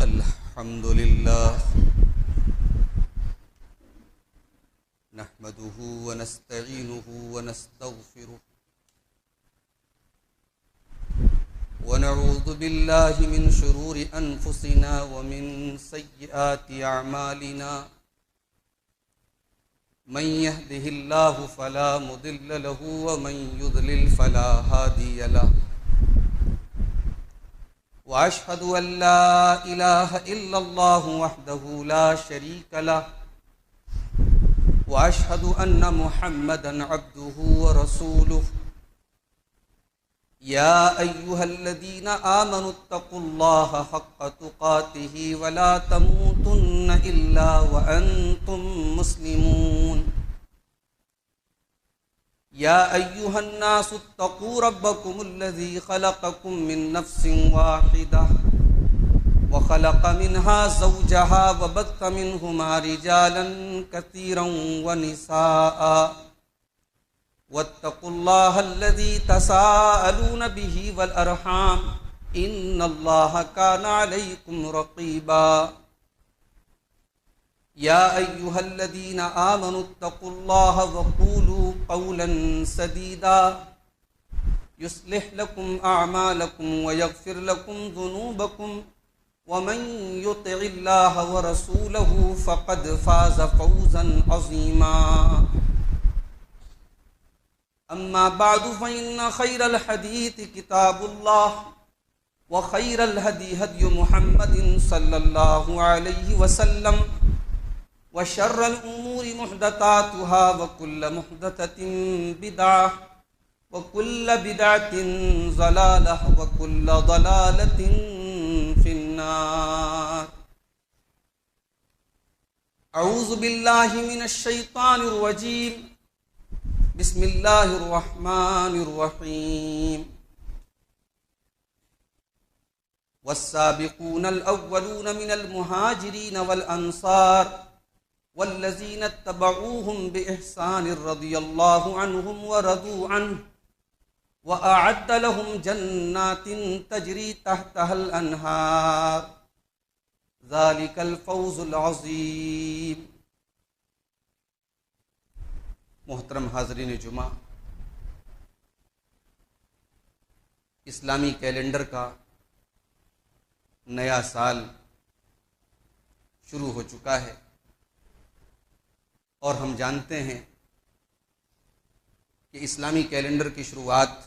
الحمد لله نحمده ونستعينه ونستغفره ونعوذ بالله من شرور أنفسنا ومن سيئات أعمالنا من يهده الله فلا مضل له ومن يضلل فلا هادي له وأشهد أن لا إله إلا الله وحده لا شريك له وأشهد أن محمدا عبده ورسوله يا أيها الذين آمنوا اتقوا الله حق تقاته ولا تموتن إلا وأنتم مسلمون يا أيها الناس اتقوا ربكم الذي خلقكم من نفس واحدة وخلق منها زوجها وبث منهما رجالا كثيرا ونساء واتقوا الله الذي تساءلون به والأرحام إن الله كان عليكم رقيبا يا أيها الذين آمنوا اتقوا الله وقولوا قولا سديدا يصلح لكم أعمالكم ويغفر لكم ذنوبكم ومن يطع الله ورسوله فقد فاز فوزا عظيما أما بعد فإن خير الحديث كتاب الله وخير الهدي هدي محمد صلى الله عليه وسلم وشر الأمور محدثاتها وكل محدثة بدعة وكل بدعة ضلالة وكل ضلالة في النار أعوذ بالله من الشيطان الرجيم بسم الله الرحمن الرحيم والسابقون الأولون من المهاجرين والأنصار والذين اتبعوهم بإحسان رضي الله عنهم ورضوا عنه وأعد لهم جنات تجري تحتها الأنهار ذلك الفوز العظيم. محترم حاضرین جمعہ، اسلامی کیلنڈر کا نیا سال شروع ہو چکا ہے اور ہم جانتے ہیں کہ اسلامی کیلنڈر کی شروعات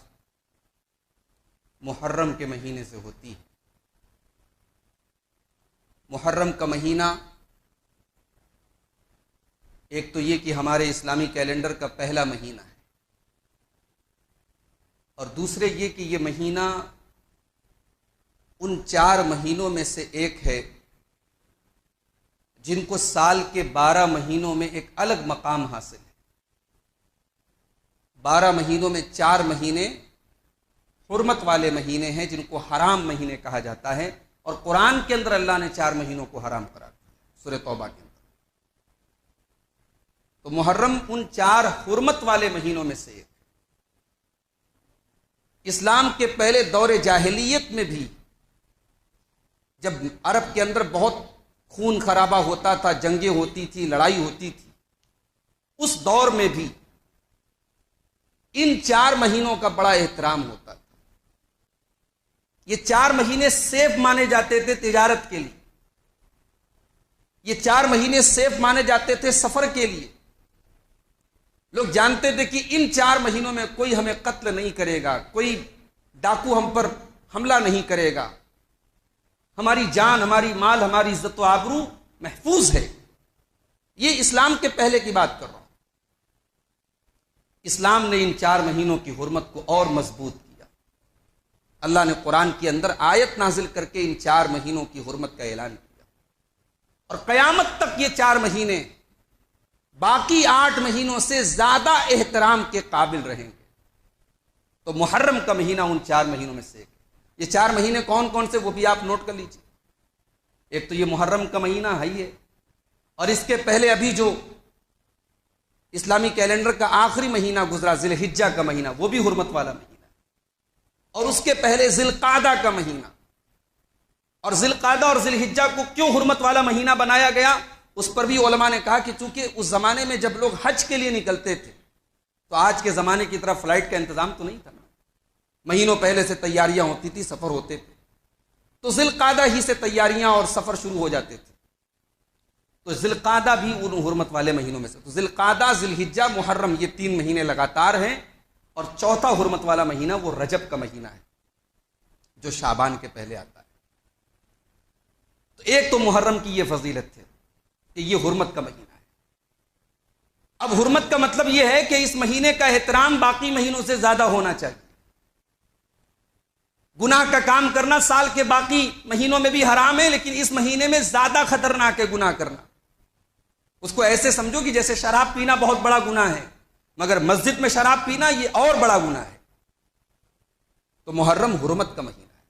محرم کے مہینے سے ہوتی ہے. محرم کا مہینہ ایک تو یہ کہ ہمارے اسلامی کیلنڈر کا پہلا مہینہ ہے، اور دوسرے یہ کہ یہ مہینہ ان 4 مہینوں میں سے ایک ہے جن کو سال کے 12 مہینوں میں ایک الگ مقام حاصل ہے. 12 مہینوں میں 4 مہینے حرمت والے مہینے ہیں جن کو حرام مہینے کہا جاتا ہے، اور قرآن کے اندر اللہ نے 4 مہینوں کو حرام قرار دیا سورہ توبہ کے اندر. تو محرم ان 4 حرمت والے مہینوں میں سے ایک. اسلام کے پہلے دور جاہلیت میں بھی جب عرب کے اندر بہت خون خرابہ ہوتا تھا، جنگیں ہوتی تھی، لڑائی ہوتی تھی، اس دور میں بھی ان 4 مہینوں کا بڑا احترام ہوتا تھا. یہ 4 مہینے سیف مانے جاتے تھے تجارت کے لیے، یہ 4 مہینے سیف مانے جاتے تھے سفر کے لیے. لوگ جانتے تھے کہ ان 4 مہینوں میں کوئی ہمیں قتل نہیں کرے گا، کوئی ڈاکو ہم پر حملہ نہیں کرے گا، ہماری جان، ہماری مال، ہماری عزت و آبرو محفوظ ہے. یہ اسلام کے پہلے کی بات کر رہا ہوں. اسلام نے ان 4 مہینوں کی حرمت کو اور مضبوط کیا. اللہ نے قرآن کے اندر آیت نازل کر کے ان 4 مہینوں کی حرمت کا اعلان کیا، اور قیامت تک یہ 4 مہینے باقی 8 مہینوں سے زیادہ احترام کے قابل رہیں گے. تو محرم کا مہینہ ان 4 مہینوں میں سے ایک. یہ 4 مہینے کون کون سے وہ بھی آپ نوٹ کر لیجیے. ایک تو یہ محرم کا مہینہ ہے ہی ہے، اور اس کے پہلے ابھی جو اسلامی کیلنڈر کا آخری مہینہ گزرا ذی الحجہ کا مہینہ، وہ بھی حرمت والا مہینہ ہے، اور اس کے پہلے ذی القعدہ کا مہینہ، اور ذی القعدہ اور ذی الحجہ کو کیوں حرمت والا مہینہ بنایا گیا، اس پر بھی علماء نے کہا کہ چونکہ اس زمانے میں جب لوگ حج کے لیے نکلتے تھے تو آج کے زمانے کی طرح فلائٹ کا انتظام تو نہیں تھا نا، مہینوں پہلے سے تیاریاں ہوتی تھی، سفر ہوتے تھے، تو ذی القعدہ ہی سے تیاریاں اور سفر شروع ہو جاتے تھے، تو ذی القعدہ بھی ان حرمت والے مہینوں میں سے، تو ذی القعدہ، ذی الحجہ، محرم، یہ 3 مہینے لگاتار ہیں، اور چوتھا حرمت والا مہینہ وہ رجب کا مہینہ ہے جو شعبان کے پہلے آتا ہے۔ تو ایک تو محرم کی یہ فضیلت ہے کہ یہ حرمت کا مہینہ ہے۔ اب حرمت کا مطلب یہ ہے کہ اس مہینے کا احترام باقی مہینوں سے زیادہ ہونا چاہیے۔ گناہ کا کام کرنا سال کے باقی مہینوں میں بھی حرام ہے، لیکن اس مہینے میں زیادہ خطرناک ہے گناہ کرنا۔ اس کو ایسے سمجھو کہ جیسے شراب پینا بہت بڑا گناہ ہے، مگر مسجد میں شراب پینا یہ اور بڑا گناہ ہے۔ تو محرم حرمت کا مہینہ ہے،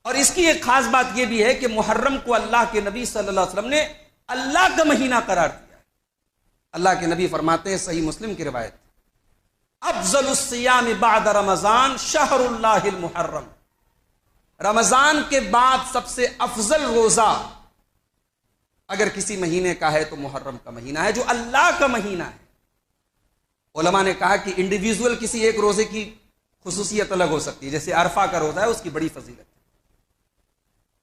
اور اس کی ایک خاص بات یہ بھی ہے کہ محرم کو اللہ کے نبی صلی اللہ علیہ وسلم نے اللہ کا مہینہ قرار دیا ہے۔ اللہ کے نبی فرماتے ہیں، صحیح مسلم کی روایت، افضل الصیام بعد رمضان شہر اللہ المحرم، رمضان کے بعد سب سے افضل روزہ اگر کسی مہینے کا ہے تو محرم کا مہینہ ہے، جو اللہ کا مہینہ ہے۔ علماء نے کہا کہ انڈیویجول کسی ایک روزے کی خصوصیت الگ ہو سکتی ہے، جیسے عرفہ کا روزہ ہے، اس کی بڑی فضیلت ہے،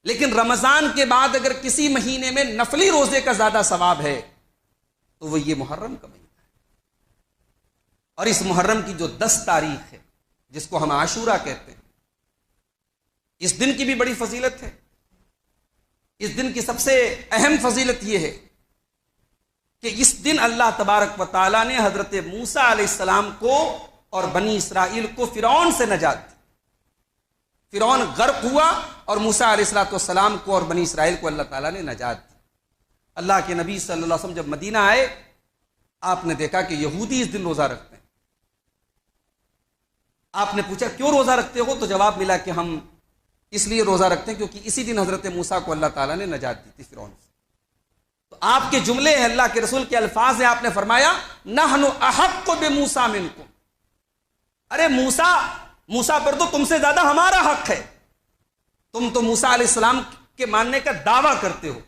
لیکن رمضان کے بعد اگر کسی مہینے میں نفلی روزے کا زیادہ ثواب ہے تو وہ یہ محرم کا مہینہ ہے۔ اور اس محرم کی جو 10 تاریخ ہے، جس کو ہم عاشورہ کہتے ہیں، اس دن کی بھی بڑی فضیلت ہے۔ اس دن کی سب سے اہم فضیلت یہ ہے کہ اس دن اللہ تبارک و تعالیٰ نے حضرت موسیٰ علیہ السلام کو اور بنی اسرائیل کو فرعون سے نجات دی۔ فرعون غرق ہوا اور موسیٰ علیہ السلام کو اور بنی اسرائیل کو اللہ تعالیٰ نے نجات دی۔ اللہ کے نبی صلی اللہ علیہ وسلم جب مدینہ آئے، آپ نے دیکھا کہ یہودی اس دن روزہ رکھتے ہیں۔ آپ نے پوچھا کیوں روزہ رکھتے ہو؟ تو جواب ملا کہ ہم اس لیے روزہ رکھتے ہیں کیونکہ اسی دن حضرت موسیٰ کو اللہ تعالیٰ نے نجات دی تھی فرعون سے۔ تو آپ کے جملے ہیں، اللہ کے رسول کے الفاظ ہیں، آپ نے فرمایا نحن احق بموسیٰ منکم، ارے موسیٰ پر تو تم سے زیادہ ہمارا حق ہے، تم تو موسیٰ علیہ السلام کے ماننے کا دعویٰ کرتے ہو،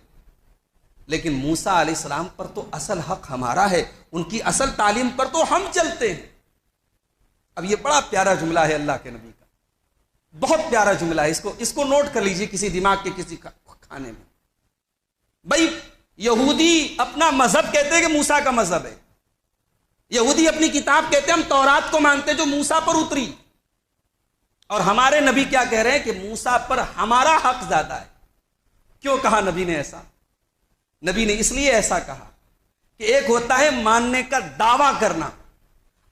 لیکن موسیٰ علیہ السلام پر تو اصل حق ہمارا ہے، ان کی اصل تعلیم پر تو ہم چلتے ہیں۔ اب یہ بڑا پیارا جملہ ہے اللہ کے نبی کا، بہت پیارا جملہ ہے، اس کو نوٹ کر لیجئے کسی دماغ کے کسی کھانے میں۔ بھائی یہودی اپنا مذہب کہتے ہیں کہ موسیٰ کا مذہب ہے، یہودی اپنی کتاب کہتے ہیں ہم تورات کو مانتے جو موسیٰ پر اتری، اور ہمارے نبی کیا کہہ رہے ہیں کہ موسیٰ پر ہمارا حق زیادہ ہے۔ کیوں کہا نبی نے ایسا؟ نبی نے اس لیے ایسا کہا کہ ایک ہوتا ہے ماننے کا دعویٰ کرنا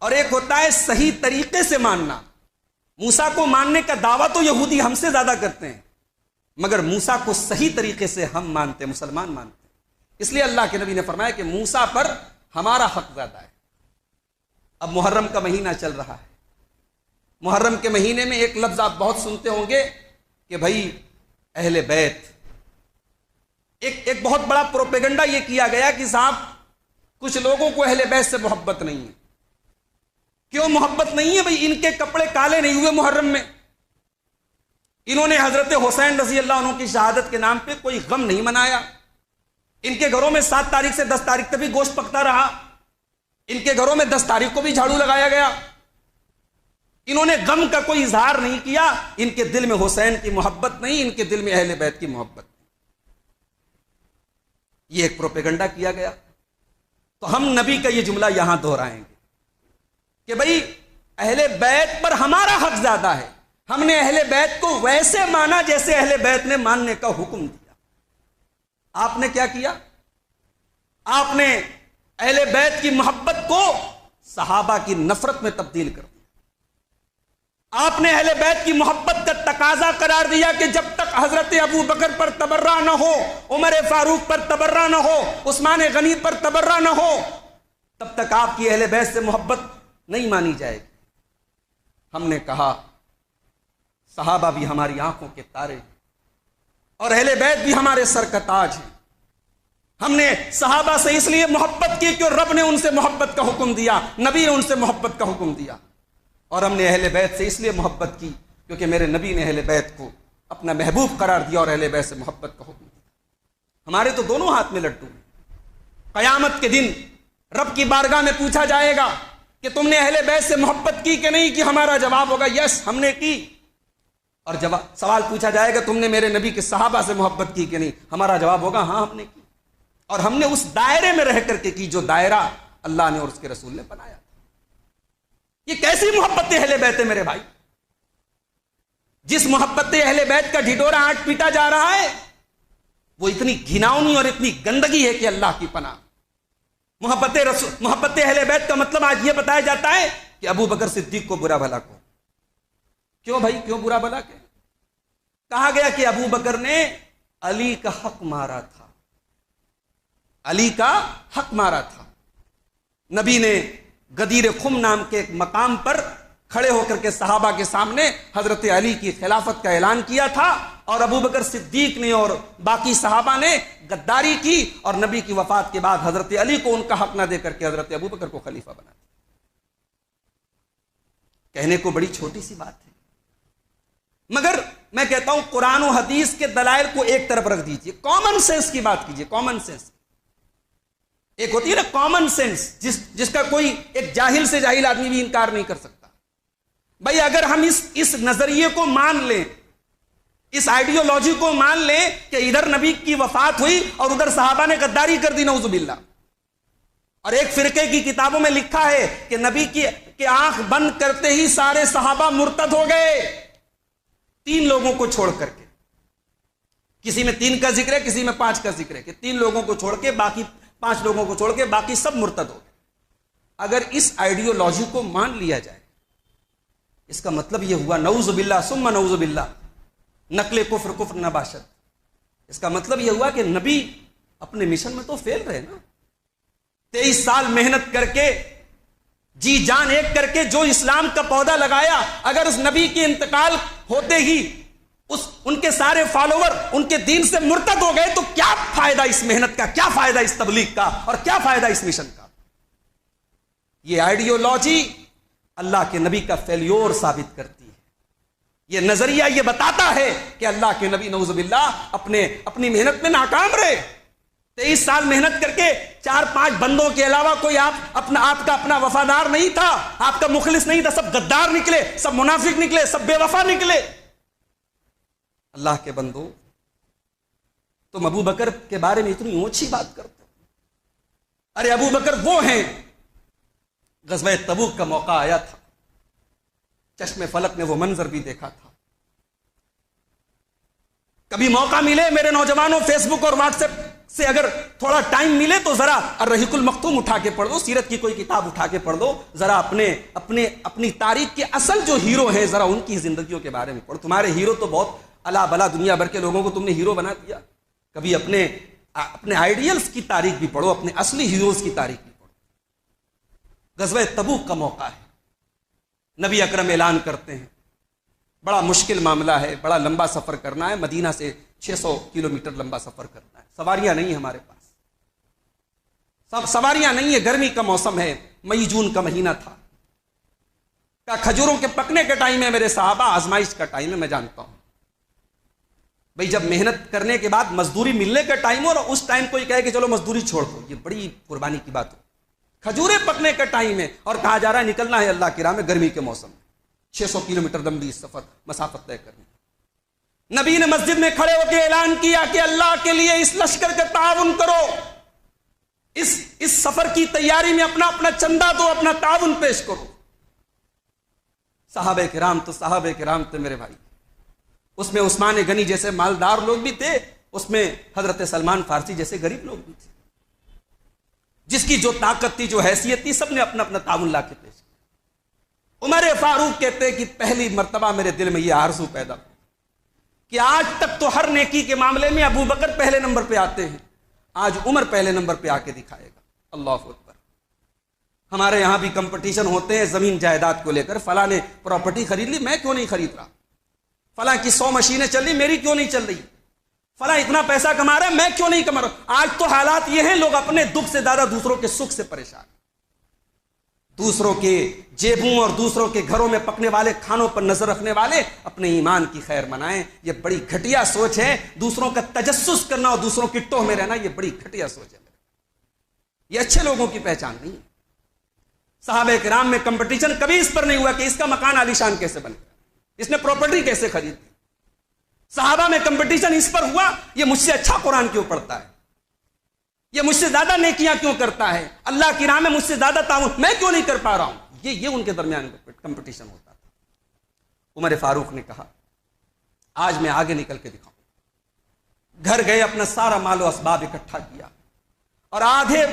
اور ایک ہوتا ہے صحیح طریقے سے ماننا۔ موسیٰ کو ماننے کا دعویٰ تو یہودی ہم سے زیادہ کرتے ہیں، مگر موسیٰ کو صحیح طریقے سے ہم مانتے ہیں، مسلمان مانتے ہیں۔ اس لیے اللہ کے نبی نے فرمایا کہ موسیٰ پر ہمارا حق زیادہ ہے۔ اب محرم کا مہینہ چل رہا ہے، محرم کے مہینے میں ایک لفظ آپ بہت سنتے ہوں گے کہ بھائی اہل بیت، ایک بہت بڑا پروپیگنڈا یہ کیا گیا کہ صاحب کچھ لوگوں کو اہل بیت سے محبت نہیں ہے۔ کیوں محبت نہیں ہے؟ بھائی ان کے کپڑے کالے نہیں ہوئے محرم میں، انہوں نے حضرت حسین رضی اللہ عنہ کی شہادت کے نام پہ کوئی غم نہیں منایا، ان کے گھروں میں 7 تاریخ سے 10 تاریخ تک بھی گوشت پکتا رہا، ان کے گھروں میں 10 تاریخ کو بھی جھاڑو لگایا گیا، انہوں نے غم کا کوئی اظہار نہیں کیا۔ ان کے دل میں حسین کی محبت نہیں، ان کے دل میں اہل بیت کی محبت نہیں۔ یہ ایک پروپیگنڈا کیا گیا۔ تو ہم نبی کا یہ جملہ یہاں دہرائیں گے کہ بھئی اہل بیت پر ہمارا حق زیادہ ہے، ہم نے اہل بیت کو ویسے مانا جیسے اہل بیت نے ماننے کا حکم دیا۔ آپ نے کیا کیا؟ آپ نے اہل بیت کی محبت کو صحابہ کی نفرت میں تبدیل کر دیا۔ آپ نے اہل بیت کی محبت کا تقاضا قرار دیا کہ جب تک حضرت ابو بکر پر تبرہ نہ ہو، عمر فاروق پر تبرہ نہ ہو، عثمان غنی پر تبرہ نہ ہو، تب تک آپ کی اہل بیت سے محبت نہیں مانی جائے گی۔ ہم نے کہا صحابہ بھی ہماری آنکھوں کے تارے ہیں اور اہل بیت بھی ہمارے سر کا تاج ہیں۔ ہم نے صحابہ سے اس لیے محبت کی کہ رب نے ان سے محبت کا حکم دیا، نبی نے ان سے محبت کا حکم دیا، اور ہم نے اہل بیت سے اس لیے محبت کی کیونکہ میرے نبی نے اہل بیت کو اپنا محبوب قرار دیا اور اہل بیت سے محبت کا حکم دیا۔ ہمارے تو دونوں ہاتھ میں لڈو ہیں۔ قیامت کے دن رب کی بارگاہ میں پوچھا جائے گا کہ تم نے اہل بیت سے محبت کی کہ نہیں کی؟ ہمارا جواب ہوگا یس ہم نے کی۔ اور سوال پوچھا جائے گا تم نے میرے نبی کے صحابہ سے محبت کی کہ نہیں؟ ہمارا جواب ہوگا ہاں ہم نے کی، اور ہم نے اس دائرے میں رہ کر کے کی جو دائرہ اللہ نے اور اس کے رسول نے بنایا تھا۔ یہ کیسی محبت اہل بیت ہے میرے بھائی؟ جس محبت اہل بیت کا ڈھڈورا آج پیٹا جا رہا ہے وہ اتنی گھناؤنی اور اتنی گندگی ہے کہ اللہ کی پناہ۔ محبت اہل بیت کا مطلب آج یہ بتایا جاتا ہے کہ ابو بکر صدیق کو برا بھلا کہو۔ کیوں بھائی، کیوں برا بھلا کہ کہا گیا کہ ابو بکر نے علی کا حق مارا تھا، علی کا حق مارا تھا۔ نبی نے غدیر خم نام کے ایک مقام پر کھڑے ہو کر کے صحابہ کے سامنے حضرت علی کی خلافت کا اعلان کیا تھا، اور ابو بکر صدیق نے اور باقی صحابہ نے غداری کی، اور نبی کی وفات کے بعد حضرت علی کو ان کا حق نہ دے کر کے حضرت ابو بکر کو خلیفہ بنا دیا۔ کہنے کو بڑی چھوٹی سی بات ہے، مگر میں کہتا ہوں قرآن و حدیث کے دلائل کو ایک طرف رکھ دیجئے، کامن سینس کی بات کیجئے۔ کامن سینس ایک ہوتی ہے نا کامن سینس، جس کا کوئی ایک جاہل سے جاہل آدمی بھی انکار نہیں کر سکتا۔ بھائی اگر ہم اس نظریے کو مان لیں، اس آئیڈیالوجی کو مان لیں کہ ادھر نبی کی وفات ہوئی اور ادھر صحابہ نے غداری کر دی، نعوذ باللہ، اور ایک فرقے کی کتابوں میں لکھا ہے کہ نبی کی آنکھ بند کرتے ہی سارے صحابہ مرتد ہو گئے، 3 لوگوں کو چھوڑ کر کے۔ کسی میں 3 کا ذکر ہے، کسی میں 5 کا ذکر ہے کہ 3 لوگوں کو چھوڑ کے باقی 5 لوگوں کو چھوڑ کے باقی سب مرتد ہو گئے۔ اگر اس آئیڈیالوجی کو مان لیا جائے، اس کا مطلب یہ ہوا نعوذ باللہ ثم نعوذ باللہ نقل کفر کفر نباشد، اس کا مطلب یہ ہوا کہ نبی اپنے مشن میں تو فیل رہے نا۔ 23 سال محنت کر کے، جی جان ایک کر کے جو اسلام کا پودا لگایا، اگر اس نبی کے انتقال ہوتے ہی ان کے سارے فالوور ان کے دین سے مرتد ہو گئے تو کیا فائدہ اس محنت کا، کیا فائدہ اس تبلیغ کا، اور کیا فائدہ اس مشن کا؟ یہ آئیڈیالوجی اللہ کے نبی کا فیلیور ثابت کرتی ہے۔ یہ نظریہ یہ بتاتا ہے کہ اللہ کے نبی نعوذ باللہ اپنی محنت میں ناکام رہے۔ 23 سال محنت کر کے 4-5 بندوں کے علاوہ کوئی آپ کا اپنا وفادار نہیں تھا، آپ کا مخلص نہیں تھا، سب غدار نکلے، سب منافق نکلے، سب بے وفا نکلے۔ اللہ کے بندو، تم ابو بکر کے بارے میں اتنی اونچی بات کرتے ہو۔ ارے ابو بکر وہ ہیں، غزوہ تبوک کا موقع آیا تھا، چشم فلک نے وہ منظر بھی دیکھا تھا۔ کبھی موقع ملے میرے نوجوانوں، فیس بک اور واٹس ایپ سے اگر تھوڑا ٹائم ملے تو ذرا الرحیق المختوم اٹھا کے پڑھ دو، سیرت کی کوئی کتاب اٹھا کے پڑھ دو، ذرا اپنی تاریخ کے اصل جو ہیرو ہیں ذرا ان کی زندگیوں کے بارے میں پڑھو۔ تمہارے ہیرو تو بہت الا بلا دنیا بھر کے لوگوں کو تم نے ہیرو بنا دیا۔ کبھی اپنے آئیڈیلز کی تاریخ بھی پڑھو، اپنے اصلی ہیروز کی تاریخ بھی پڑھو۔ غزوہ تبوک کا موقع ہے، نبی اکرم اعلان کرتے ہیں بڑا مشکل معاملہ ہے، بڑا لمبا سفر کرنا ہے، مدینہ سے 600 کلومیٹر لمبا سفر کرنا ہے، سواریاں نہیں ہمارے پاس، سواریاں نہیں ہے، گرمی کا موسم ہے، مئی جون کا مہینہ تھا، کھجوروں کے پکنے کا ٹائم ہے میرے صحابہ، آزمائش کا ٹائم ہے، میں جانتا ہوں بھئی جب محنت کرنے کے بعد مزدوری ملنے کا ٹائم ہو اور اس ٹائم کوئی کہے کہ چلو مزدوری چھوڑ دو، یہ بڑی قربانی کی بات ہو۔ کھجورے پکنے کا ٹائم ہے اور کہا جا رہا ہے نکلنا ہے اللہ کی راہ میں گرمی کے موسم میں، 600 کلومیٹر لمبی مسافت طے کرنی۔ نبی نے مسجد میں کھڑے ہو کے اعلان کیا کہ اللہ کے لیے اس لشکر کا تعاون کرو، اس سفر کی تیاری میں اپنا چندہ دو، اپنا تعاون پیش کرو۔ صحابہ کرام تھے میرے بھائی، اس میں عثمان غنی جیسے مالدار لوگ بھی تھے، اس میں حضرت سلمان فارسی جیسے غریب لوگ بھی تھے، جس کی جو طاقت تھی، جو حیثیت تھی، سب نے اپنا تعاون لا کے پیش کیا۔ عمر فاروق کہتے کہ پہلی مرتبہ میرے دل میں یہ آرزو پیدا ہو کہ آج تک تو ہر نیکی کے معاملے میں ابو بکر پہلے نمبر پہ آتے ہیں، آج عمر پہلے نمبر پہ آ کے دکھائے گا۔ اللہ اکبر۔ ہمارے یہاں بھی کمپٹیشن ہوتے ہیں زمین جائیداد کو لے کر، فلاں نے پراپرٹی خرید لی، میں کیوں نہیں خرید رہا، فلاں کی 100 مشینیں چل رہی، میری کیوں نہیں چل رہی، فلاں اتنا پیسہ کما رہا ہے، میں کیوں نہیں کما رہا۔ آج تو حالات یہ ہیں، لوگ اپنے دکھ سے زیادہ دوسروں کے سکھ سے پریشان ہیں۔ دوسروں کے جیبوں اور دوسروں کے گھروں میں پکنے والے کھانوں پر نظر رکھنے والے اپنے ایمان کی خیر منائیں. یہ بڑی گھٹیا سوچ ہے. دوسروں کا تجسس کرنا اور دوسروں کی ٹوہ میں رہنا یہ بڑی گھٹیا سوچ ہے. یہ اچھے لوگوں کی پہچان نہیں ہے. صحابہ کرام میں کمپٹیشن کبھی اس پر نہیں ہوا کہ اس کا مکان عالیشان کیسے بنے, اس نے پراپرٹی کیسے خریدی. صحابہ میں کمپٹیشن اس پر ہوا یہ مجھ سے اچھا قرآن کیوں پڑھتا ہے, یہ مجھ سے زیادہ نیکیاں کیوں کرتا ہے, اللہ کی راہ میں مجھ سے زیادہ تعاون میں کیوں نہیں کر پا رہا ہوں. یہ ان کے درمیان کمپٹیشن ہوتا تھا. عمر فاروق نے کہا آج میں آگے نکل کے دکھاؤں. گھر گئے, اپنا سارا مال و اسباب اکٹھا کیا اور آدھے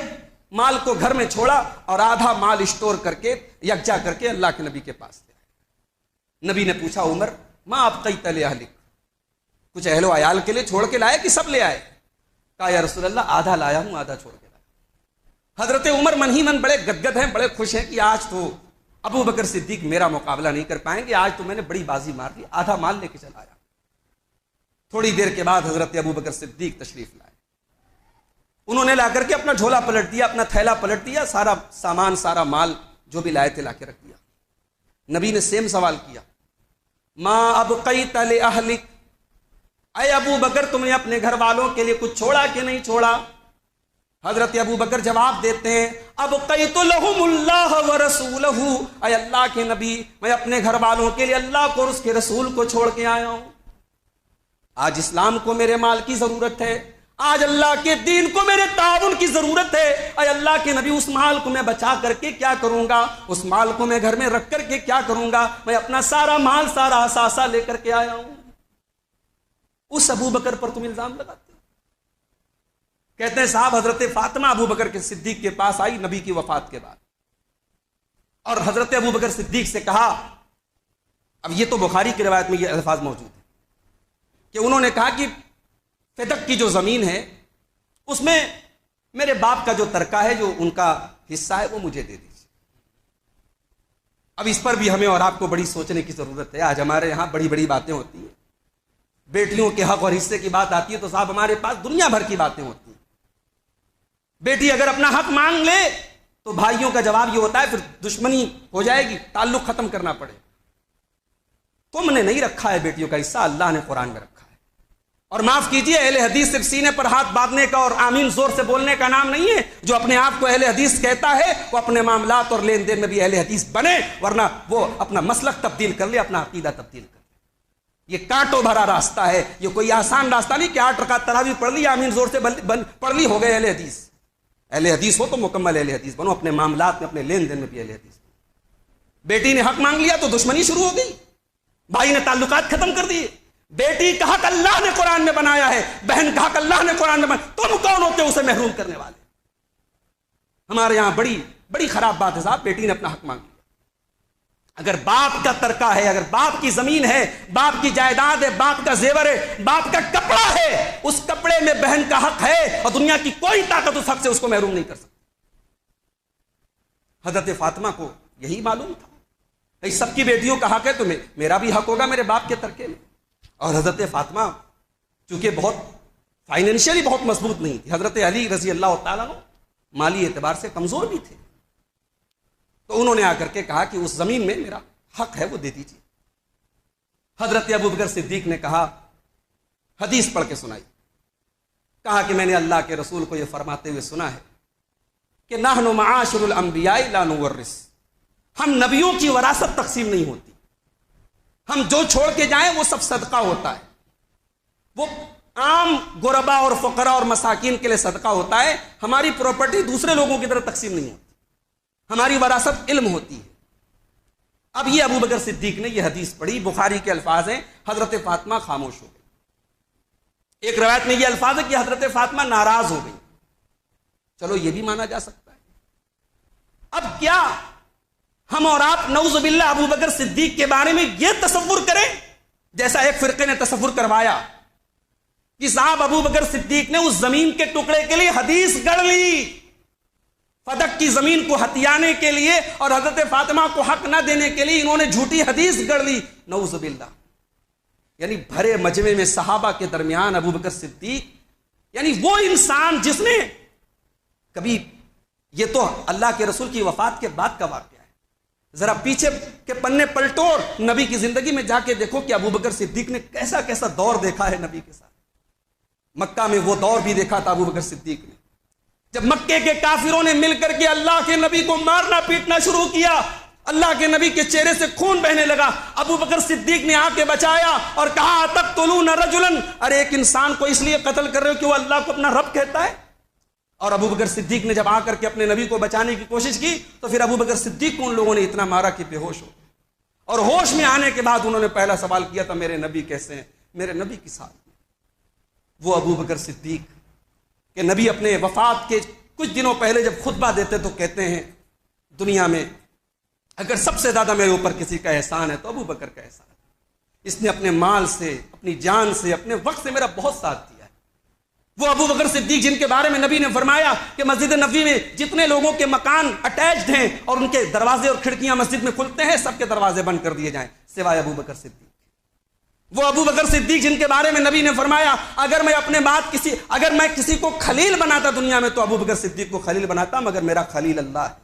مال کو گھر میں چھوڑا اور آدھا مال اسٹور کر کے یکجا کر کے اللہ کے نبی کے پاس لے آئے. نبی نے پوچھا عمر ما ابقیت لاہلک, کچھ اہل و عیال کے لیے چھوڑ کے لائے کہ سب لے آئے؟ کہا یا رسول اللہ آدھا لایا ہوں آدھا چھوڑ کے لایا. حضرت عمر من ہی من بڑے گدگد ہیں, بڑے خوش ہیں کہ آج تو ابو بکر صدیق میرا مقابلہ نہیں کر پائیں گے, آج تو میں نے بڑی بازی مار لی, آدھا مال لے کے چلا آیا. تھوڑی دیر کے بعد حضرت ابو بکر صدیق تشریف لائے. انہوں نے لا کر کے اپنا جھولا پلٹ دیا, اپنا تھیلا پلٹ دیا, سارا سامان سارا مال جو بھی لائے تھے لا کے رکھ دیا. نبی نے سیم سوال کیا ما ابقیت لاہلک, اے ابو بکر تم نے اپنے گھر والوں کے لیے کچھ چھوڑا کہ نہیں چھوڑا؟ حضرت ابو بکر جواب دیتے ہیں ابقیت لہم اللہ ورسولہ, اے اللہ کے نبی میں اپنے گھر والوں کے لیے اللہ کو اور اس کے رسول کو چھوڑ کے آیا ہوں. آج اسلام کو میرے مال کی ضرورت ہے, آج اللہ کے دین کو میرے تعاون کی ضرورت ہے. اے اللہ کے نبی اس مال کو میں بچا کر کے کیا کروں گا, اس مال کو میں گھر میں رکھ کر کے کیا کروں گا, میں اپنا سارا مال سارا اثاثہ لے کر کے آیا ہوں. اس ابو بکر پر تم الزام لگاتے ہو. کہتے ہیں صاحب حضرت فاطمہ ابو بکر کے صدیق کے پاس آئی نبی کی وفات کے بعد, اور حضرت ابو بکر صدیق سے کہا, اب یہ تو بخاری کی روایت میں یہ الفاظ موجود ہیں کہ انہوں نے کہا کہ فدق کی جو زمین ہے اس میں میرے باپ کا جو ترکہ ہے, جو ان کا حصہ ہے, وہ مجھے دے دیجیے. اب اس پر بھی ہمیں اور آپ کو بڑی سوچنے کی ضرورت ہے. آج ہمارے یہاں بڑی بڑی باتیں ہوتی ہیں, بیٹیوں کے حق اور حصے کی بات آتی ہے تو صاحب ہمارے پاس دنیا بھر کی باتیں ہوتی ہیں. بیٹی اگر اپنا حق مانگ لے تو بھائیوں کا جواب یہ ہوتا ہے پھر دشمنی ہو جائے گی, تعلق ختم کرنا پڑے. تم نے نہیں رکھا ہے بیٹیوں کا حصہ, اللہ نے قرآن میں رکھا ہے. اور معاف کیجئے اہل حدیث صرف سینے پر ہاتھ باندھنے کا اور آمین زور سے بولنے کا نام نہیں ہے. جو اپنے آپ کو اہل حدیث کہتا ہے وہ اپنے معاملات اور لین دین میں بھی اہل حدیث بنے, ورنہ وہ اپنا مسلک تبدیل کر لے, اپنا عقیدہ تبدیل کر لے. یہ کانٹوں بھرا راستہ ہے, یہ کوئی آسان راستہ نہیں کہ 8 رکعت تراویح پڑھ لی, آمین زور سے پڑھ لی, ہو گئے اہل حدیث. اہل حدیث ہو تو مکمل اہل حدیث بنو, اپنے معاملات میں اپنے لین دین میں بھی اہل حدیث. بیٹی نے حق مانگ لیا تو دشمنی شروع ہو گئی, بھائی نے تعلقات ختم کر دیے. بیٹی کا حق اللہ نے قرآن میں بنایا ہے, بہن کا حق اللہ نے قرآن میں بنایا, تم کون ہوتے اسے محروم کرنے والے؟ ہمارے یہاں بڑی بڑی خراب بات ہے صاحب, بیٹی نے اپنا حق مانگ لیا. اگر باپ کا ترکہ ہے, اگر باپ کی زمین ہے, باپ کی جائیداد ہے, باپ کا زیور ہے, باپ کا کپڑا ہے, اس کپڑے میں بہن کا حق ہے اور دنیا کی کوئی طاقت اس حق سے اس کو محروم نہیں کر سکتی. حضرت فاطمہ کو یہی معلوم تھا سب کی بیٹیوں کا حق ہے تو میرا بھی حق ہوگا میرے باپ کے ترکے میں. اور حضرت فاطمہ چونکہ بہت فائنینشلی بہت مضبوط نہیں تھی, حضرت علی رضی اللہ تعالیٰ مالی اعتبار سے کمزور بھی تھے, تو انہوں نے آ کر کے کہا کہ اس زمین میں میرا حق ہے وہ دے دیجیے. حضرت ابو بکر صدیق نے کہا, حدیث پڑھ کے سنائی, کہا کہ میں نے اللہ کے رسول کو یہ فرماتے ہوئے سنا ہے کہ نحن معاشر الانبیاء لا نورث, ہم نبیوں کی وراثت تقسیم نہیں ہوتی, ہم جو چھوڑ کے جائیں وہ سب صدقہ ہوتا ہے, وہ عام غربا اور فقراء اور مساکین کے لیے صدقہ ہوتا ہے. ہماری پراپرٹی دوسرے لوگوں کی طرح تقسیم نہیں ہوتی, ہماری وراثت علم ہوتی ہے. اب یہ ابو بکر صدیق نے یہ حدیث پڑھی, بخاری کے الفاظ ہیں, حضرت فاطمہ خاموش ہو گئی. ایک روایت میں یہ الفاظ ہے کہ حضرت فاطمہ ناراض ہو گئی. چلو یہ بھی مانا جا سکتا ہے. اب کیا ہم اور آپ نعوذ باللہ ابو بکر صدیق کے بارے میں یہ تصور کریں جیسا ایک فرقے نے تصور کروایا کہ صاحب ابو بکر صدیق نے اس زمین کے ٹکڑے کے لیے حدیث گڑھ لی, فدق کی زمین کو ہتھیانے کے لیے اور حضرت فاطمہ کو حق نہ دینے کے لیے انہوں نے جھوٹی حدیث گڑھ لی, نعوذ باللہ. یعنی بھرے مجمع میں صحابہ کے درمیان ابو بکر صدیق, یعنی وہ انسان جس نے کبھی, یہ تو اللہ کے رسول کی وفات کے بعد کا واقعہ ہے, ذرا پیچھے کے پنے پلٹو اور نبی کی زندگی میں جا کے دیکھو کہ ابو بکر صدیق نے کیسا کیسا دور دیکھا ہے نبی کے ساتھ. مکہ میں وہ دور بھی دیکھا تھا ابو بکر صدیق نے، جب مکے کے کافروں نے مل کر کے اللہ کے نبی کو مارنا پیٹنا شروع کیا، اللہ کے نبی کے چہرے سے خون بہنے لگا، ابو بکر صدیق نے آ کے بچایا اور کہا تقتلون رجلا، ارے ایک انسان کو اس لیے قتل کر رہے ہو کہ وہ اللہ کو اپنا رب کہتا ہے. اور ابو بکر صدیق نے جب آ کر کے اپنے نبی کو بچانے کی کوشش کی تو پھر ابو بکر صدیق کو ان لوگوں نے اتنا مارا کہ بے ہوش ہو. اور ہوش میں آنے کے بعد انہوں نے پہلا سوال کیا تھا میرے نبی کیسے ہیں، میرے نبی کی ساتھ. وہ ابو بکر صدیق کہ نبی اپنے وفات کے کچھ دنوں پہلے جب خطبہ دیتے تو کہتے ہیں دنیا میں اگر سب سے زیادہ میرے اوپر کسی کا احسان ہے تو ابو بکر کا احسان ہے. اس نے اپنے مال سے، اپنی جان سے، اپنے وقت سے میرا بہت ساتھ دیا ہے. وہ ابو بکر صدیق جن کے بارے میں نبی نے فرمایا کہ مسجد نبوی میں جتنے لوگوں کے مکان اٹیچڈ ہیں اور ان کے دروازے اور کھڑکیاں مسجد میں کھلتے ہیں سب کے دروازے بند کر دیے جائیں سوائے ابو بکر صدیق. وہ ابو بکر صدیق جن کے بارے میں نبی نے فرمایا اگر میں کسی کو خلیل بناتا دنیا میں تو ابو بکر صدیق کو خلیل بناتا مگر میرا خلیل اللہ ہے.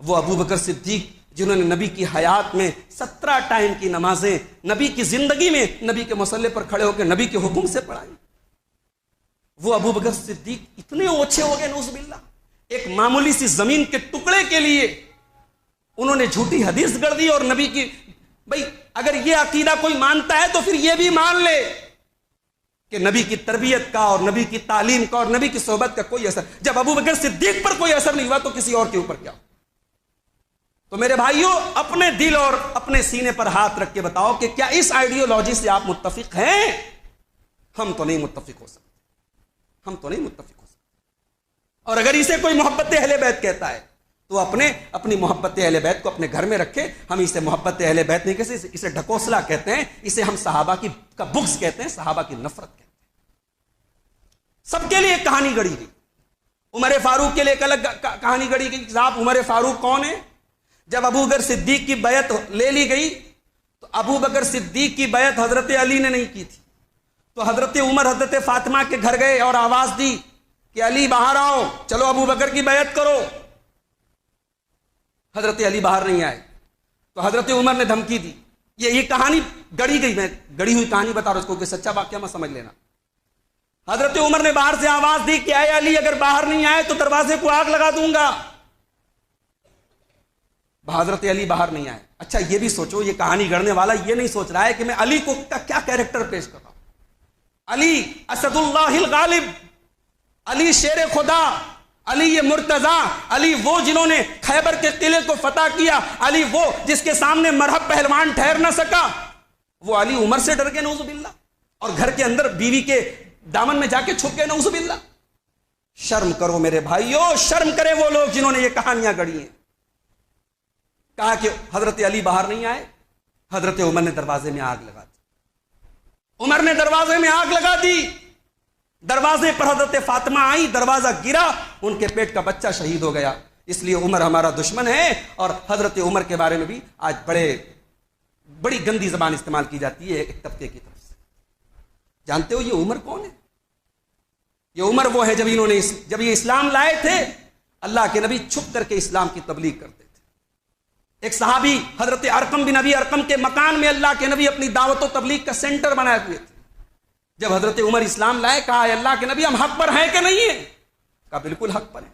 وہ ابو بکر صدیق جنہوں نے نبی کی حیات میں 17 ٹائم کی نمازیں نبی کی زندگی میں نبی کے مصلی پر کھڑے ہو کے نبی کے حکم سے پڑھائی. وہ ابو بکر صدیق اتنے اوچھے ہو گئے نعوذ باللہ، ایک معمولی سی زمین کے ٹکڑے کے لیے انہوں نے جھوٹی حدیث گڑھ دی. اور نبی کی بھائی اگر یہ عقیدہ کوئی مانتا ہے تو پھر یہ بھی مان لے کہ نبی کی تربیت کا اور نبی کی تعلیم کا اور نبی کی صحبت کا کوئی اثر، جب ابو بکر صدیق پر کوئی اثر نہیں ہوا تو کسی اور کے اوپر کیا. تو میرے بھائیوں اپنے دل اور اپنے سینے پر ہاتھ رکھ کے بتاؤ کہ کیا اس آئیڈیالوجی سے آپ متفق ہیں؟ ہم تو نہیں متفق ہو سکتے، ہم تو نہیں متفق ہو سکتے. اور اگر اسے کوئی محبت اہل بیت کہتا ہے تو اپنی محبت اہل بیت کو اپنے گھر میں رکھے. ہم اسے محبت اہل بیت نہیں کہتے، اسے ڈھکوسلا کہتے ہیں، اسے ہم صحابہ کا بغض کہتے ہیں، صحابہ کی نفرت کہتے ہیں. سب کے لیے ایک کہانی گڑھی گئی. عمر فاروق کے لیے ایک الگ کہانی گڑھی گئی. صاحب عمر فاروق کون ہے؟ جب ابو بکر صدیق کی بیعت لے لی گئی تو ابو بکر صدیق کی بیعت حضرت علی نے نہیں کی تھی. تو حضرت عمر حضرت فاطمہ کے گھر گئے اور آواز دی کہ علی باہر آؤ، چلو ابو بکر کی بیعت کرو. حضرت علی باہر نہیں آئے تو حضرت عمر نے دھمکی دی. یہ کہانی گڑھی گئی، میں گڑھی ہوئی کہانی بتا رہا ہوں، اس کو کہ سچا واقعہ میں سمجھ لینا. حضرت عمر نے باہر سے آواز دی کہ اے علی اگر باہر نہیں آئے تو دروازے کو آگ لگا دوں گا. حضرت علی باہر نہیں آئے. اچھا یہ بھی سوچو، یہ کہانی گڑھنے والا یہ نہیں سوچ رہا ہے کہ میں علی کو کیا کیریکٹر پیش کر رہا ہوں. علی اسد اللہ الغالب، علی شیر خدا، علی یہ مرتضی، علی وہ جنہوں نے خیبر کے قلعے کو فتح کیا، علی وہ جس کے سامنے مرہب پہلوان ٹھہر نہ سکا. وہ علی عمر سے ڈر گئے نعوذ باللہ، اور گھر کے اندر بیوی کے دامن میں جا کے چھپ گئے نعوذ باللہ. شرم کرو میرے بھائیو، شرم کرے وہ لوگ جنہوں نے یہ کہانیاں گڑھی ہیں. کہا کہ حضرت علی باہر نہیں آئے، حضرت عمر نے دروازے میں آگ لگا دی. عمر نے دروازے میں آگ لگا دی. دروازے پر حضرت فاطمہ آئی، دروازہ گرا، ان کے پیٹ کا بچہ شہید ہو گیا. اس لیے عمر ہمارا دشمن ہے. اور حضرت عمر کے بارے میں بھی آج بڑی گندی زبان استعمال کی جاتی ہے ایک طبقے کی طرف سے. جانتے ہو یہ عمر کون ہے؟ یہ عمر وہ ہے جب یہ اسلام لائے تھے اللہ کے نبی چھپ کر کے اسلام کی تبلیغ کرتے تھے. ایک صحابی حضرت ارقم بن ابی ارقم کے مکان میں اللہ کے نبی اپنی دعوت و تبلیغ کا سینٹر بنائے ہوئے تھے. جب حضرت عمر اسلام لائے کہا اے اللہ کے نبی ہم حق پر ہیں کہ نہیں ہیں؟ کہا بالکل حق پر ہیں.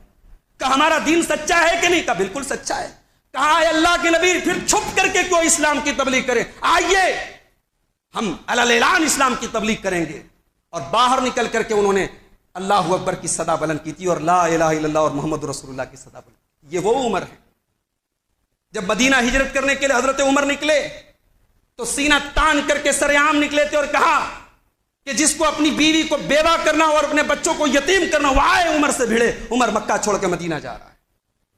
کہا ہمارا دین سچا ہے کہ نہیں؟ کہا بالکل سچا ہے. کہا اے اللہ کے نبی پھر چھپ کر کے کیوں اسلام کی تبلیغ کریں؟ آئیے ہم اعلان اسلام کی تبلیغ کریں گے. اور باہر نکل کر کے انہوں نے اللہ اکبر کی صدا بلند کی تھی اور لا الہ الا اللہ اور محمد رسول اللہ کی صدا بلند کی. یہ وہ عمر ہے. جب مدینہ ہجرت کرنے کے لیے حضرت عمر نکلے تو سینہ تان کر کے سرعام نکلے تھے اور کہا کہ جس کو اپنی بیوی کو بیوہ کرنا اور اپنے بچوں کو یتیم کرنا وہ آئے عمر سے بھیڑے. عمر مکہ چھوڑ کے مدینہ جا رہا ہے.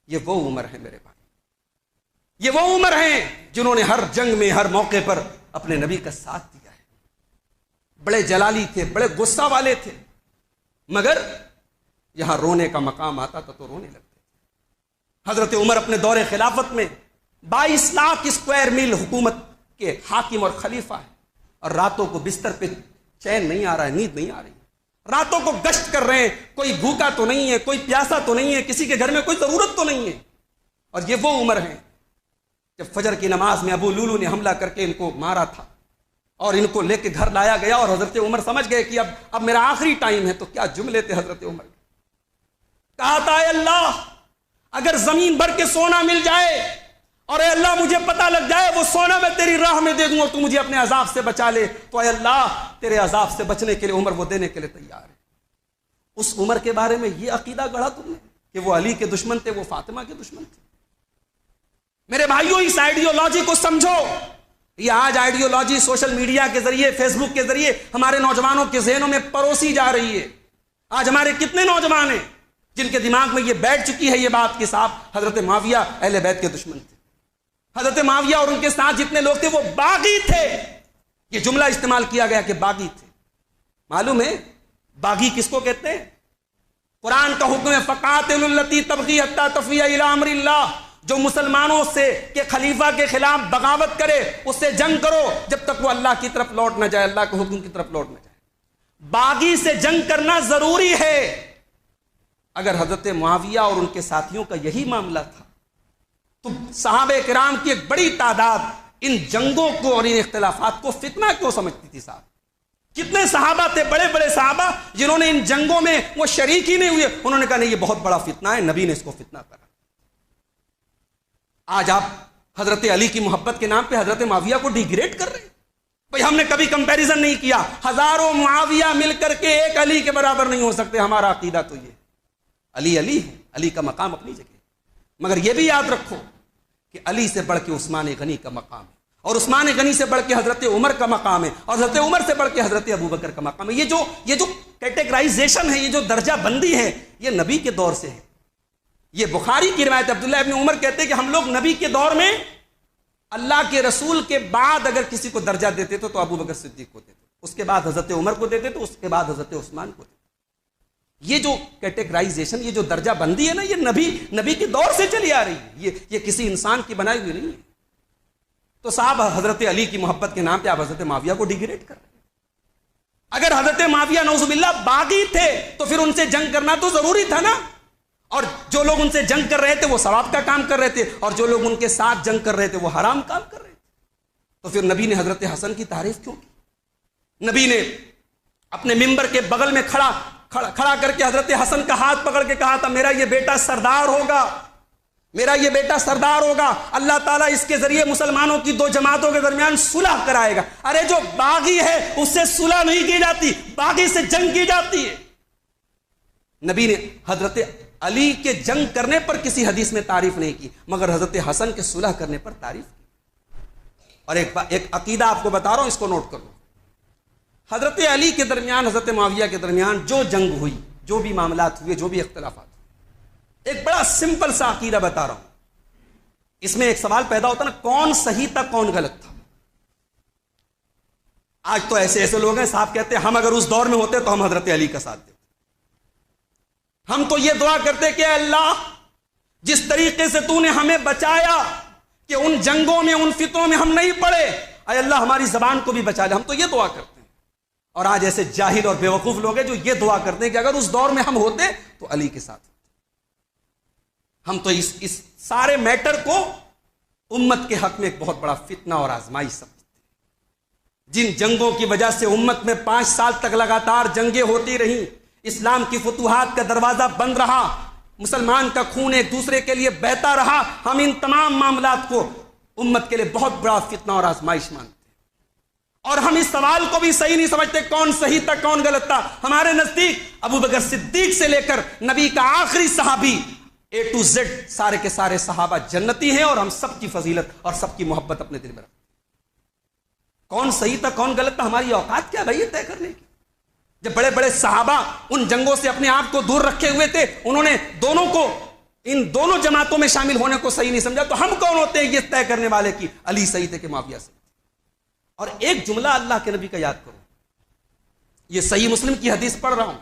یہ وہ عمر ہے میرے بھائی، یہ وہ عمر ہیں جنہوں نے ہر جنگ میں ہر موقع پر اپنے نبی کا ساتھ دیا ہے. بڑے جلالی تھے، بڑے غصہ والے تھے، مگر یہاں رونے کا مقام آتا تھا تو رونے لگتے تھے. حضرت عمر اپنے دور خلافت میں 22 لاکھ اسکوائر میل حکومت کے حاکم اور خلیفہ ہے. اور راتوں کو بستر پہ چین نہیں آ رہا ہے، نیند نہیں آ رہی. راتوں کو گشت کر رہے ہیں، کوئی بھوکا تو نہیں ہے، کوئی پیاسا تو نہیں ہے، کسی کے گھر میں کوئی ضرورت تو نہیں ہے. اور یہ وہ عمر ہیں جب فجر کی نماز میں ابو لولو نے حملہ کر کے ان کو مارا تھا اور ان کو لے کے گھر لایا گیا، اور حضرت عمر سمجھ گئے کہ اب میرا آخری ٹائم ہے، تو کیا جملے تھے حضرت عمر کے، کہا تھا اے اللہ اگر زمین بھر کے سونا مل جائے اور اے اللہ مجھے پتہ لگ جائے وہ سونا میں تیری راہ میں دے دوں اور تو مجھے اپنے عذاب سے بچا لے، تو اے اللہ تیرے عذاب سے بچنے کے لیے عمر وہ دینے کے لیے تیار ہے۔ اس عمر کے بارے میں یہ عقیدہ گڑھا تم نے کہ وہ علی کے دشمن تھے، وہ فاطمہ کے دشمن تھے۔ میرے بھائیوں اس آئیڈیالوجی کو سمجھو، یہ آج آئیڈیالوجی سوشل میڈیا کے ذریعے، فیس بک کے ذریعے ہمارے نوجوانوں کے ذہنوں میں پروسی جا رہی ہے۔ آج ہمارے کتنے نوجوان ہیں جن کے دماغ میں یہ بیٹھ چکی ہے یہ بات کہ صاحب حضرت معاویہ اہل بیت کے دشمن تھے، حضرت معاویہ اور ان کے ساتھ جتنے لوگ تھے وہ باغی تھے۔ یہ جملہ استعمال کیا گیا کہ باغی تھے۔ معلوم ہے باغی کس کو کہتے ہیں؟ قرآن کا حکم ہے فقاتلوا التی تبغی حتی تفیء الی امر اللہ، جو مسلمانوں سے کہ خلیفہ کے خلاف بغاوت کرے اس سے جنگ کرو جب تک وہ اللہ کی طرف لوٹ نہ جائے، اللہ کے حکم کی طرف لوٹ نہ جائے۔ باغی سے جنگ کرنا ضروری ہے۔ اگر حضرت معاویہ اور ان کے ساتھیوں کا یہی معاملہ تھا تو صحابہ کرام کی ایک بڑی تعداد ان جنگوں کو اور ان اختلافات کو فتنہ کیوں سمجھتی تھی؟ صاحب کتنے صحابہ تھے، بڑے بڑے صحابہ جنہوں نے ان جنگوں میں وہ شریک ہی نہیں ہوئے، انہوں نے کہا نہیں یہ بہت بڑا فتنہ ہے، نبی نے اس کو فتنہ کرا۔ آج آپ حضرت علی کی محبت کے نام پہ حضرت معاویہ کو ڈیگریڈ کر رہے ہیں۔ بھئی ہم نے کبھی کمپیریزن نہیں کیا، ہزاروں معاویہ مل کر کے ایک علی کے برابر نہیں ہو سکتے، ہمارا عقیدہ تو یہ علی علی ہے، علی کا مقام اپنی جگہ، مگر یہ بھی یاد رکھو کہ علی سے بڑھ کے عثمان غنی کا مقام ہے، اور عثمان غنی سے بڑھ کے حضرت عمر کا مقام ہے، اور حضرت عمر سے بڑھ کے حضرت ابوبکر کا مقام ہے۔ یہ جو کیٹیگرائزیشن ہے، یہ جو درجہ بندی ہے، یہ نبی کے دور سے ہے۔ یہ بخاری کی روایت، عبداللہ ابن عمر کہتے ہیں کہ ہم لوگ نبی کے دور میں اللہ کے رسول کے بعد اگر کسی کو درجہ دیتے تو ابوبکر صدیق کو دیتے، اس کے بعد حضرت عمر کو دیتے تو اس کے بعد حضرت عثمان کو دیتے۔ یہ جو کیٹیگرائزیشن، یہ جو درجہ بندی ہے نا، یہ نبی کے دور سے چلی آ رہی ہے، یہ کسی انسان کی بنائی ہوئی نہیں ہے۔ تو صاحب حضرت علی کی محبت کے نام پہ آپ حضرت معاویہ کو ڈیگریڈ کر رہے ہیں۔ اگر حضرت معاویہ نعوذ باللہ باغی تھے تو پھر ان سے جنگ کرنا تو ضروری تھا نا، اور جو لوگ ان سے جنگ کر رہے تھے وہ ثواب کا کام کر رہے تھے، اور جو لوگ ان کے ساتھ جنگ کر رہے تھے وہ حرام کام کر رہے تھے۔ تو پھر نبی نے حضرت حسن کی تعریف کیوں کی؟ نبی نے اپنے ممبر کے بغل میں کھڑا کر کے حضرت حسن کا ہاتھ پکڑ کے کہا تھا میرا یہ بیٹا سردار ہوگا، میرا یہ بیٹا سردار ہوگا، اللہ تعالیٰ اس کے ذریعے مسلمانوں کی دو جماعتوں کے درمیان صلح کرائے گا۔ ارے جو باغی ہے اس سے صلح نہیں کی جاتی، باغی سے جنگ کی جاتی ہے۔ نبی نے حضرت علی کے جنگ کرنے پر کسی حدیث میں تعریف نہیں کی، مگر حضرت حسن کے صلح کرنے پر تعریف کی۔ اور ایک عقیدہ آپ کو بتا رہا ہوں، اس کو نوٹ کرو۔ حضرت علی کے درمیان، حضرت معاویہ کے درمیان جو جنگ ہوئی، جو بھی معاملات ہوئے، جو بھی اختلافات ہوئے، ایک بڑا سمپل سا عقیدہ بتا رہا ہوں۔ اس میں ایک سوال پیدا ہوتا نا، کون صحیح تھا کون غلط تھا؟ آج تو ایسے لوگ ہیں صاحب کہتے ہیں ہم اگر اس دور میں ہوتے تو ہم حضرت علی کا ساتھ دیتے، ہم تو یہ دعا کرتے کہ اے اللہ جس طریقے سے تو نے ہمیں بچایا کہ ان جنگوں میں، ان فتنوں میں ہم نہیں پڑے، اے اللہ ہماری زبان کو بھی بچا لے۔ ہم تو یہ دعا کرتے ہیں۔ اور آج ایسے جاہل اور بیوقوف لوگ ہیں جو یہ دعا کرتے ہیں کہ اگر اس دور میں ہم ہوتے تو علی کے ساتھ ہوتے۔ ہم تو اس سارے میٹر کو امت کے حق میں ایک بہت بڑا فتنہ اور آزمائش سمجھتے ہیں۔ جن جنگوں کی وجہ سے امت میں 5 سال تک لگاتار جنگیں ہوتی رہیں، اسلام کی فتوحات کا دروازہ بند رہا، مسلمان کا خون ایک دوسرے کے لیے بہتا رہا، ہم ان تمام معاملات کو امت کے لیے بہت بڑا فتنہ اور آزمائش مانتے ہیں۔ اور ہم اس سوال کو بھی صحیح نہیں سمجھتے کون صحیح تھا کون غلط تھا۔ ہمارے نزدیک ابوبکر صدیق سے لے کر نبی کا آخری صحابی A to Z سارے کے سارے صحابہ جنتی ہیں، اور ہم سب کی فضیلت اور سب کی محبت اپنے دل میں رکھتے ہیں۔ کون صحیح تھا کون غلط تھا، ہماری اوقات کیا بھائی یہ طے کرنے کی؟ جب بڑے بڑے صحابہ ان جنگوں سے اپنے آپ کو دور رکھے ہوئے تھے، انہوں نے دونوں کو، ان دونوں جماعتوں میں شامل ہونے کو صحیح نہیں سمجھا، تو ہم کون ہوتے ہیں یہ طے کرنے والے کی علی صحیح تھے کہ معاویہ صحیح تھے؟ اور ایک جملہ اللہ کے نبی کا یاد کرو، یہ صحیح مسلم کی حدیث پڑھ رہا ہوں،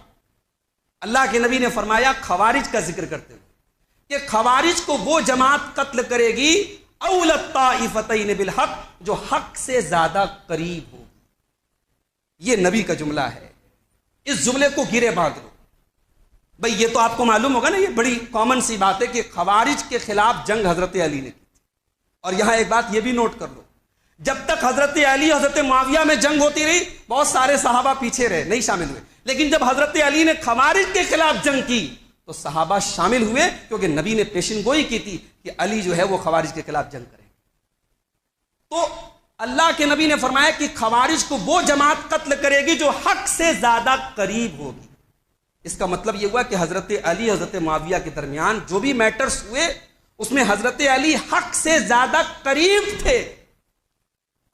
اللہ کے نبی نے فرمایا خوارج کا ذکر کرتے ہوئے کہ خوارج کو وہ جماعت قتل کرے گی اول الطائفتین بالحق، جو حق سے زیادہ قریب ہو۔ یہ نبی کا جملہ ہے، اس جملے کو گرے باندھ لو۔ بھئی یہ تو آپ کو معلوم ہوگا نا، یہ بڑی کامن سی بات ہے کہ خوارج کے خلاف جنگ حضرت علی نے کی تھی، اور یہاں ایک بات یہ بھی نوٹ کر لو، جب تک حضرت علی حضرت معاویہ میں جنگ ہوتی رہی بہت سارے صحابہ پیچھے رہے، نہیں شامل ہوئے، لیکن جب حضرت علی نے خوارج کے خلاف جنگ کی تو صحابہ شامل ہوئے، کیونکہ نبی نے پیشن گوئی کی تھی کہ علی جو ہے وہ خوارج کے خلاف جنگ کرے۔ تو اللہ کے نبی نے فرمایا کہ خوارج کو وہ جماعت قتل کرے گی جو حق سے زیادہ قریب ہوگی۔ اس کا مطلب یہ ہوا کہ حضرت علی حضرت معاویہ کے درمیان جو بھی میٹرز ہوئے اس میں حضرت علی حق سے زیادہ قریب تھے۔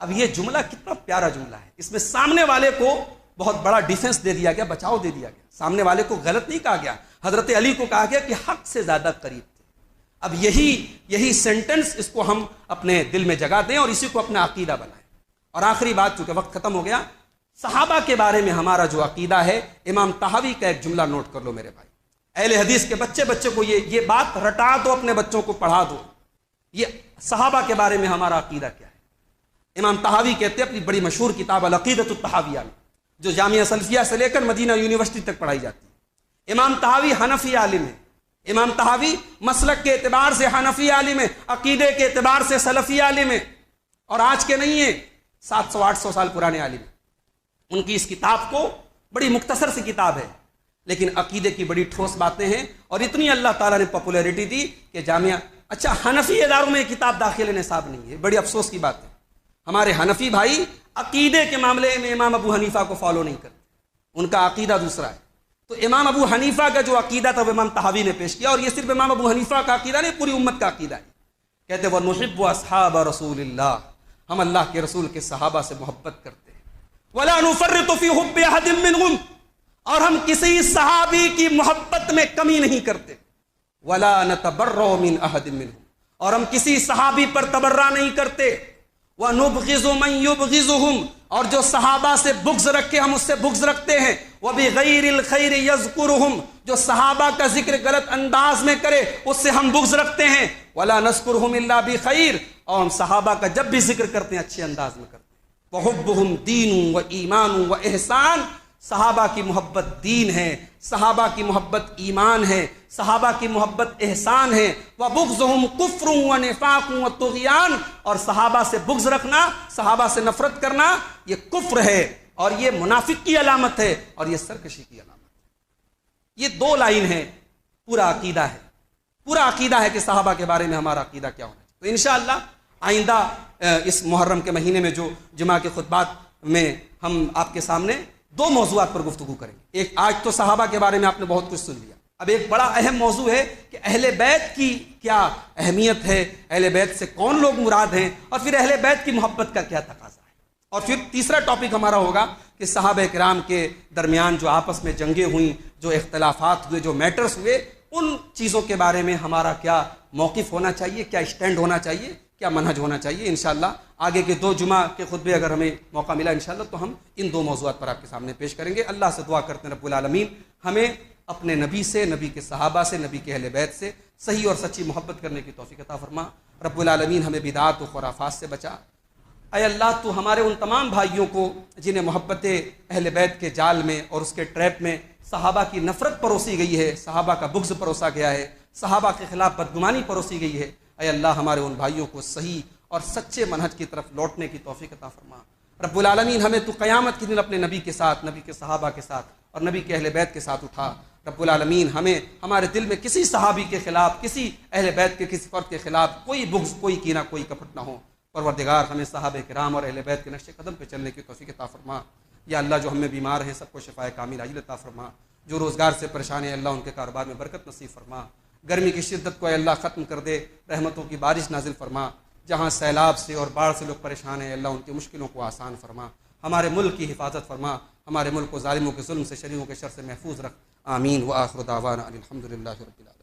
اب یہ جملہ کتنا پیارا جملہ ہے، اس میں سامنے والے کو بہت بڑا ڈیفنس دے دیا گیا، بچاؤ دے دیا گیا، سامنے والے کو غلط نہیں کہا گیا، حضرت علی کو کہا گیا کہ حق سے زیادہ قریب تھے۔ اب یہی سینٹنس اس کو ہم اپنے دل میں جگہ دیں اور اسی کو اپنا عقیدہ بنائیں۔ اور آخری بات، چونکہ وقت ختم ہو گیا، صحابہ کے بارے میں ہمارا جو عقیدہ ہے، امام طحاوی کا ایک جملہ نوٹ کر لو میرے بھائی، اہل حدیث کے بچے کو یہ بات رٹا دو، اپنے بچوں کو پڑھا دو، یہ صحابہ کے بارے میں ہمارا عقیدہ کیا ہے۔ امام طحاوی کہتے ہیں اپنی بڑی مشہور کتاب العقیدۃ الطحاویہ میں، جو جامعہ سلفیہ سے لے کر مدینہ یونیورسٹی تک پڑھائی جاتی ہے، امام طحاوی حنفی عالم ہے، امام طحاوی مسلک کے اعتبار سے حنفی عالم ہے، عقیدے کے اعتبار سے سلفی عالم ہے، اور آج کے نہیں ہیں، 700-800 سال پرانے عالم ہیں۔ ان کی اس کتاب کو بڑی مختصر سی کتاب ہے لیکن عقیدے کی بڑی ٹھوس باتیں ہیں، اور اتنی اللہ تعالیٰ نے پاپولیرٹی دی کہ جامعہ، اچھا حنفی اداروں میں یہ کتاب داخل نصاب نہیں ہے، بڑی افسوس کی بات ہے۔ ہمارے حنفی بھائی عقیدے کے معاملے میں امام ابو حنیفہ کو فالو نہیں کرتے، ان کا عقیدہ دوسرا ہے۔ تو امام ابو حنیفہ کا جو عقیدہ تھا وہ امام طحاوی نے پیش کیا، اور یہ صرف امام ابو حنیفہ کا عقیدہ نہیں، پوری امت کا عقیدہ ہے۔ کہتے ہیں وَنُحِبُّ أَصْحَابَ رَسُولِ اللَّهِ، ہم اللہ کے رسول کے صحابہ سے محبت کرتے ہیں، وَلَا نُفَرِّطُ فِي حُبِّ أَحَدٍ مِّنْهُمْ، اور ہم کسی صحابی کی محبت میں کمی نہیں کرتے، وَلَا نَتَبَرَّأُ مِنْ أَحَدٍ مِّنْهُمْ، اور ہم کسی صحابی پر تبرہ نہیں کرتے، وَنُبْغِضُ مَن يُبْغِضُهُمْ، اور جو صحابہ سے بغض رکھے ہم اس سے بغض رکھتے ہیں، وَبِغَيْرِ الْخَيْرِ يَذْكُرُهُمْ، جو صحابہ کا ذکر غلط انداز میں کرے اس سے ہم بغض رکھتے ہیں، وَلَا نَذْكُرُهُمْ إِلَّا بِخَيْرٍ، اور ہم صحابہ کا جب بھی ذکر کرتے ہیں اچھے انداز میں کرتے ہیں۔ وَحُبُّهُمْ دِينٌ وَإِيمَانٌ وَإِحْسَانٌ، صحابہ کی محبت دین ہے، صحابہ کی محبت ایمان ہے، صحابہ کی محبت احسان ہے۔ وَبُغْضُهُمْ كُفْرٌ وَنِفَاقٌ وَطُغْيَانٌ، اور صحابہ سے بغض رکھنا، صحابہ سے نفرت کرنا یہ کفر ہے، اور یہ منافق کی علامت ہے، اور یہ سرکشی کی علامت ہے۔ یہ دو لائن ہے، پورا عقیدہ ہے، پورا عقیدہ ہے کہ صحابہ کے بارے میں ہمارا عقیدہ کیا ہونا چاہیے۔ تو انشاءاللہ آئندہ اس محرم کے مہینے میں جو جمعہ کے خطبات میں ہم آپ کے سامنے دو موضوعات پر گفتگو کریں گے۔ ایک، آج تو صحابہ کے بارے میں آپ نے بہت کچھ سن لیا، اب ایک بڑا اہم موضوع ہے کہ اہل بیت کی کیا اہمیت ہے، اہل بیت سے کون لوگ مراد ہیں، اور پھر اہل بیت کی محبت کا کیا تقاضا ہے۔ اور پھر تیسرا ٹاپک ہمارا ہوگا کہ صحابہ کرام کے درمیان جو آپس میں جنگیں ہوئیں، جو اختلافات ہوئے، جو میٹرز ہوئے، ان چیزوں کے بارے میں ہمارا کیا موقف ہونا چاہیے، کیا اسٹینڈ ہونا چاہیے، کیا منہج ہونا چاہیے۔ انشاءاللہ آگے کے دو جمعہ کے خطبے اگر ہمیں موقع ملا انشاءاللہ تو ہم ان دو موضوعات پر آپ کے سامنے پیش کریں گے۔ اللہ سے دعا کرتے ہیں رب العالمین ہمیں اپنے نبی سے، نبی کے صحابہ سے، نبی کے اہل بیت سے صحیح اور سچی محبت کرنے کی توفیق عطا فرما۔ رب العالمین ہمیں بدعات و خرافات سے بچا۔ اے اللہ تو ہمارے ان تمام بھائیوں کو جنہیں محبت اہل بیت کے جال میں اور اس کے ٹریپ میں صحابہ کی نفرت پروسی گئی ہے، صحابہ کا بغض پروسا گیا ہے، صحابہ کے خلاف بدگمانی پروسی گئی ہے، اے اللہ ہمارے ان بھائیوں کو صحیح اور سچے منہج کی طرف لوٹنے کی توفیق عطا فرما۔ رب العالمین ہمیں تو قیامت کے دن اپنے نبی کے ساتھ، نبی کے صحابہ کے ساتھ اور نبی کے اہل بیت کے ساتھ اٹھا۔ رب العالمین ہمیں ہمارے دل میں کسی صحابی کے خلاف، کسی اہل بیت کے کسی فرد کے خلاف کوئی بغض، کوئی کینہ، کوئی کپٹ نہ ہو۔ پروردگار ہمیں صحابہ کرام اور اہل بیت کے نقش قدم پہ چلنے کی توفیق عطا فرما۔ یا اللہ جو ہم میں بیمار ہیں سب کو شفائے کامل عاجل عطا فرما، جو روزگار سے پریشان ہیں اللہ ان کے کاروبار میں برکت نصیب فرما، گرمی کی شدت کو اے اللہ ختم کر دے، رحمتوں کی بارش نازل فرما، جہاں سیلاب سے اور باڑھ سے لوگ پریشان ہیں اللہ ان کی مشکلوں کو آسان فرما، ہمارے ملک کی حفاظت فرما، ہمارے ملک کو ظالموں کے ظلم سے، شریروں کے شر سے محفوظ رکھ، آمین۔ وآخر دعوانا الحمدللہ رب العالمین۔